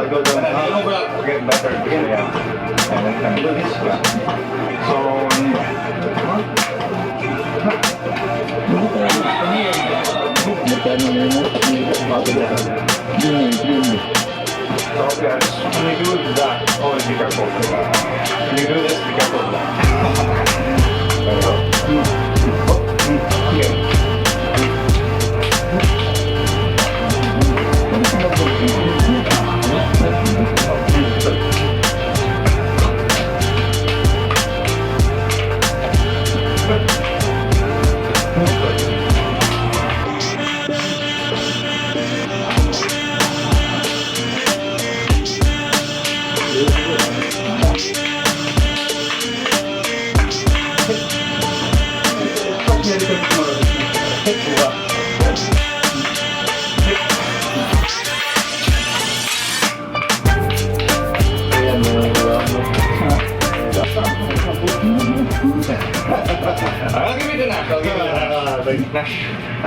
go down. Get better. Yeah. And then do this. Yeah. So, so guys, when you do that, always be careful. When you do this, be careful of that. There you go. Okay. I'll give you the knack.